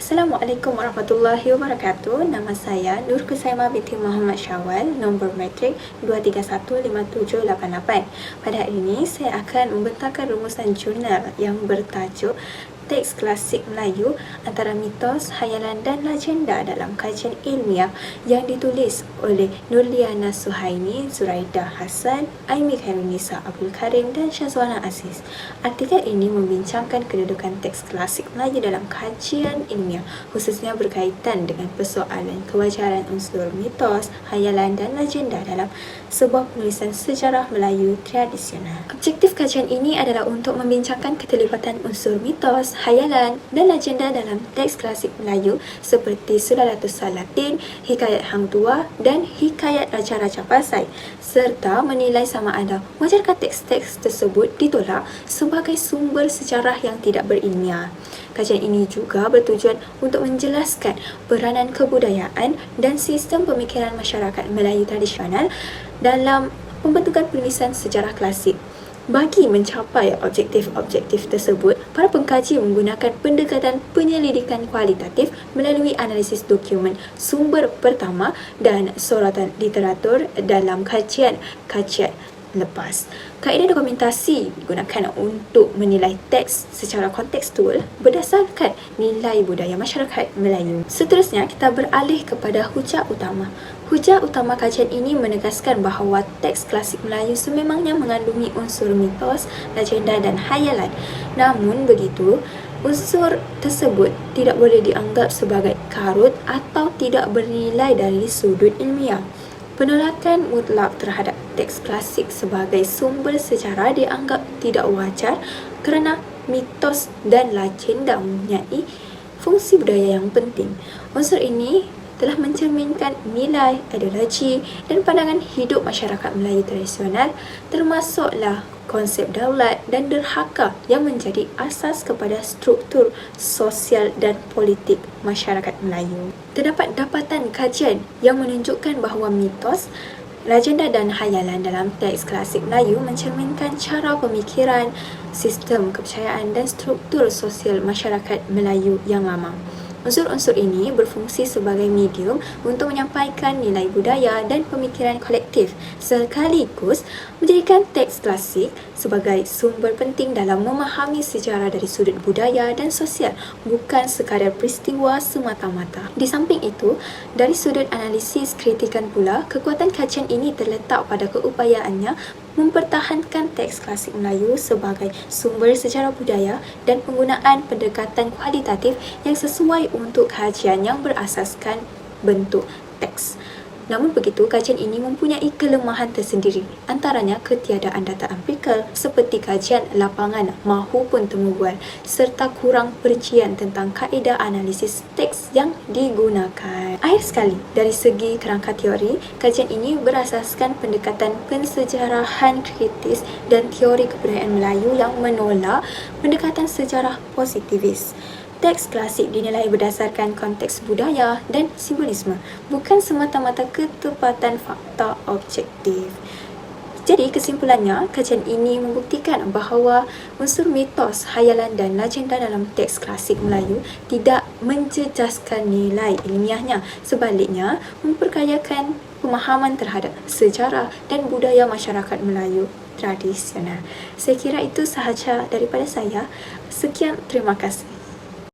Assalamualaikum warahmatullahi wabarakatuh. Nama saya Nur Kusaimah binti Muhammad Syawal, nombor matrik 2315788. Pada hari ini saya akan membentangkan rumusan jurnal yang bertajuk Teks Klasik Melayu Antara Mitos, Hayalan dan Legenda dalam Kajian Ilmiah yang ditulis oleh Nurliana Suhaimi, Zuraidah Hassan, Aimi Khairunisa Abdul Karim dan Syazwana Aziz. Artikel ini membincangkan kedudukan teks klasik Melayu dalam kajian ilmiah, khususnya berkaitan dengan persoalan kewajaran unsur mitos, hayalan dan legenda dalam sebuah penulisan sejarah Melayu tradisional. Objektif kajian ini adalah untuk membincangkan keterlibatan unsur mitos, hayalan dan legenda dalam teks klasik Melayu seperti Sulalatus Salatin, Hikayat Hang Tuah dan Hikayat Raja-Raja Pasai, serta menilai sama ada wajarkah teks-teks tersebut ditolak sebagai sumber sejarah yang tidak berilmiah. Kajian ini juga bertujuan untuk menjelaskan peranan kebudayaan dan sistem pemikiran masyarakat Melayu tradisional dalam pembentukan penulisan sejarah klasik. Bagi mencapai objektif-objektif tersebut, para pengkaji menggunakan pendekatan penyelidikan kualitatif melalui analisis dokumen sumber pertama dan soratan literatur dalam kajian lepas. Kaedah dokumentasi digunakan untuk menilai teks secara kontekstual berdasarkan nilai budaya masyarakat Melayu. Seterusnya, kita beralih kepada hujah utama. Hujah utama kajian ini menegaskan bahawa teks klasik Melayu sememangnya mengandungi unsur mitos, legenda dan hayalan. Namun begitu, unsur tersebut tidak boleh dianggap sebagai karut atau tidak bernilai dari sudut ilmiah. Penolakan mutlak terhadap teks klasik sebagai sumber sejarah dianggap tidak wajar kerana mitos dan legenda mempunyai fungsi budaya yang penting. Unsur ini telah mencerminkan nilai, ideologi dan pandangan hidup masyarakat Melayu tradisional, termasuklah konsep daulat dan derhaka yang menjadi asas kepada struktur sosial dan politik masyarakat Melayu. Terdapat dapatan kajian yang menunjukkan bahawa mitos, legenda dan hayalan dalam teks klasik Melayu mencerminkan cara pemikiran, sistem kepercayaan dan struktur sosial masyarakat Melayu yang lama. Unsur-unsur ini berfungsi sebagai medium untuk menyampaikan nilai budaya dan pemikiran kolektif, sekaligus menjadikan teks klasik sebagai sumber penting dalam memahami sejarah dari sudut budaya dan sosial, bukan sekadar peristiwa semata-mata. Di samping itu, dari sudut analisis kritikan pula, kekuatan kajian ini terletak pada keupayaannya mempertahankan teks klasik Melayu sebagai sumber sejarah budaya dan penggunaan pendekatan kualitatif yang sesuai untuk kajian yang berasaskan bentuk teks. Namun begitu, kajian ini mempunyai kelemahan tersendiri, antaranya ketiadaan data empirikal seperti kajian lapangan mahupun temubual, serta kurang perincian tentang kaedah analisis teks yang digunakan. Akhir sekali, dari segi kerangka teori, kajian ini berasaskan pendekatan pensejarahan kritis dan teori kebudayaan Melayu yang menolak pendekatan sejarah positivis. Teks klasik dinilai berdasarkan konteks budaya dan simbolisme, bukan semata-mata ketepatan fakta objektif. Jadi kesimpulannya, kajian ini membuktikan bahawa unsur mitos, hayalan dan legenda dalam teks klasik Melayu tidak menjejaskan nilai ilmiahnya, sebaliknya memperkayakan pemahaman terhadap sejarah dan budaya masyarakat Melayu tradisional. Saya kira itu sahaja daripada saya. Sekian, terima kasih.